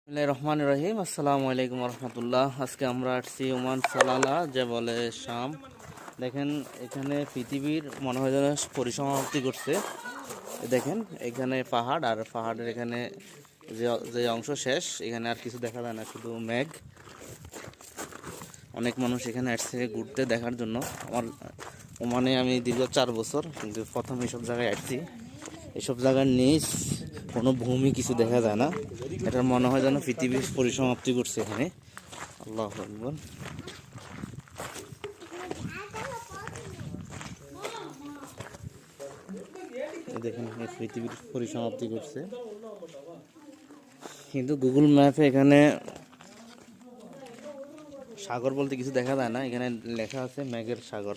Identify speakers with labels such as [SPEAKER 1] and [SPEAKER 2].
[SPEAKER 1] রহমান রহিম, আসসালামু আলাইকুম রহমতুল্লাহ। আজকে আমরা আসছি ওমান সালালা যে বলে শাম। দেখেন এখানে পৃথিবীর মনে হয় যেন পরিসমাপ্তি করছে। দেখেন এখানে পাহাড়, আর পাহাড়ের এখানে যে যে অংশ শেষ, এখানে আর কিছু দেখা যায় না, শুধু মেঘ। অনেক মানুষ এখানে আসছে ঘুরতে দেখার জন্য। আমার ওমানে আমি দীর্ঘ 4 বছর, কিন্তু প্রথম এইসব জায়গায় আসছি। এসব জায়গার নিচ কোনো ভূমি কিছু দেখা যায় না। এটার মনে হয় যেন পৃথিবীর পরিসমাপ্তি করছে এখানে। আল্লাহু আকবার। দেখেন এই পৃথিবীর পরিসমাপ্তি করছে, কিন্তু গুগল ম্যাপে এখানে সাগর বলতে কিছু দেখা যায় না। এখানে লেখা আছে মেঘের সাগর।